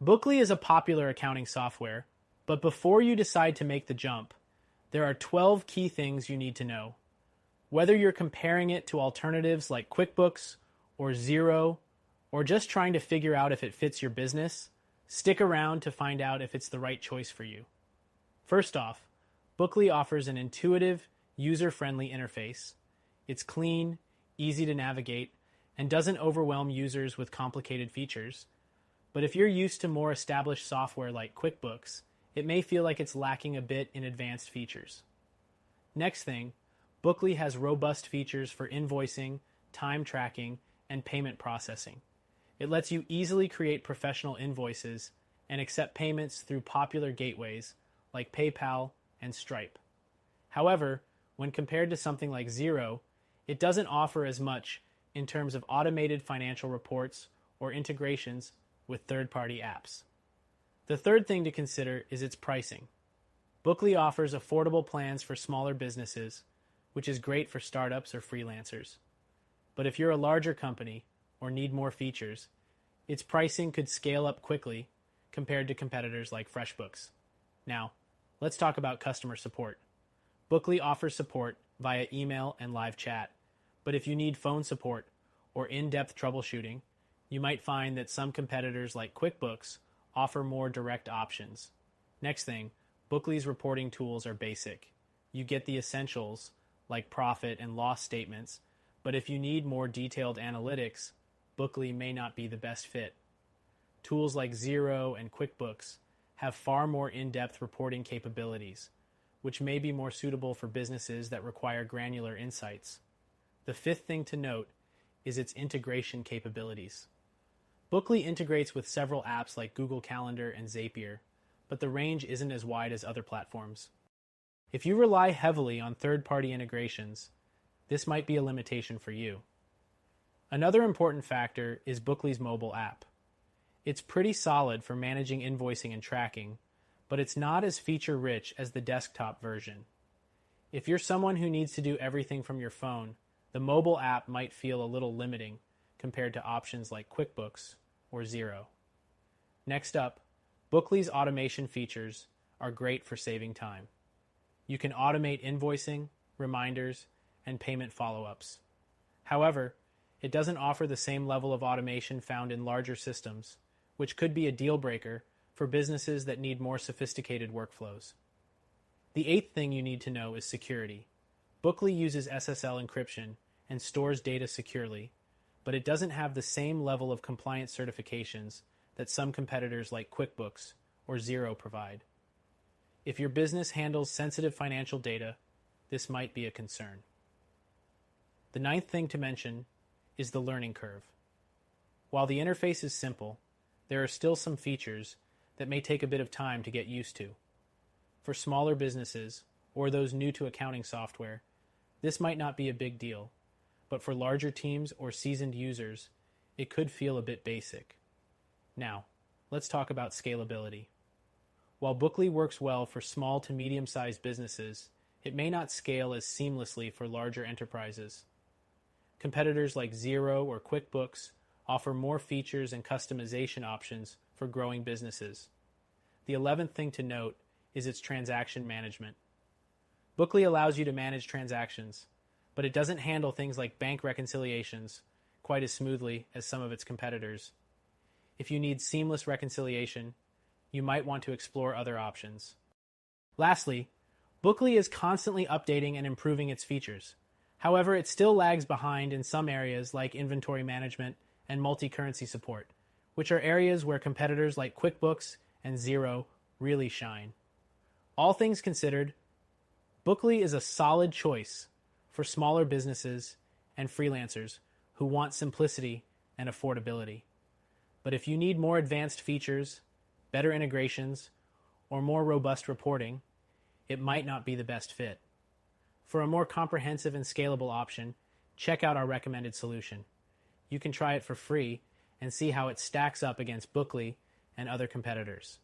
Bookly is a popular accounting software, but before you decide to make the jump, there are 12 key things you need to know. Whether you're comparing it to alternatives like QuickBooks or Xero, or just trying to figure out if it fits your business, stick around to find out if it's the right choice for you. First off, Bookly offers an intuitive, user-friendly interface. It's clean, easy to navigate, and doesn't overwhelm users with complicated features. But if you're used to more established software like QuickBooks, it may feel like it's lacking a bit in advanced features. Next thing, Bookly has robust features for invoicing, time tracking, and payment processing. It lets you easily create professional invoices and accept payments through popular gateways like PayPal and Stripe. However, when compared to something like Xero, it doesn't offer as much in terms of automated financial reports or integrations with third-party apps. The third thing to consider is its pricing. Bookly offers affordable plans for smaller businesses, which is great for startups or freelancers. But if you're a larger company or need more features, its pricing could scale up quickly compared to competitors like FreshBooks. Now, let's talk about customer support. Bookly offers support via email and live chat, but if you need phone support or in-depth troubleshooting, you might find that some competitors like QuickBooks offer more direct options. Next thing, Bookly's reporting tools are basic. You get the essentials like profit and loss statements, but if you need more detailed analytics, Bookly may not be the best fit. Tools like Xero and QuickBooks have far more in-depth reporting capabilities, which may be more suitable for businesses that require granular insights. The fifth thing to note is its integration capabilities. Bookly integrates with several apps like Google Calendar and Zapier, but the range isn't as wide as other platforms. If you rely heavily on third-party integrations, this might be a limitation for you. Another important factor is Bookly's mobile app. It's pretty solid for managing invoicing and tracking, but it's not as feature-rich as the desktop version. If you're someone who needs to do everything from your phone, the mobile app might feel a little limiting compared to options like QuickBooks or Xero. Next up, Bookly's automation features are great for saving time. You can automate invoicing, reminders, and payment follow-ups. However, it doesn't offer the same level of automation found in larger systems, which could be a deal breaker for businesses that need more sophisticated workflows. The eighth thing you need to know is security. Bookly uses SSL encryption and stores data securely, but it doesn't have the same level of compliance certifications that some competitors like QuickBooks or Xero provide. If your business handles sensitive financial data, this might be a concern. The ninth thing to mention is the learning curve. While the interface is simple, there are still some features that may take a bit of time to get used to. For smaller businesses or those new to accounting software, this might not be a big deal, but for larger teams or seasoned users, it could feel a bit basic. Now, let's talk about scalability. While Bookly works well for small to medium-sized businesses, it may not scale as seamlessly for larger enterprises. Competitors like Xero or QuickBooks offer more features and customization options for growing businesses. The 11th thing to note is its transaction management. Bookly allows you to manage transactions, but it doesn't handle things like bank reconciliations quite as smoothly as some of its competitors. If you need seamless reconciliation, you might want to explore other options. Lastly, Bookly is constantly updating and improving its features. However, it still lags behind in some areas like inventory management and multi-currency support, which are areas where competitors like QuickBooks and Xero really shine. All things considered, Bookly is a solid choice for smaller businesses and freelancers who want simplicity and affordability. But if you need more advanced features, better integrations, or more robust reporting, it might not be the best fit. For a more comprehensive and scalable option, check out our recommended solution. You can try it for free and see how it stacks up against Bookly and other competitors.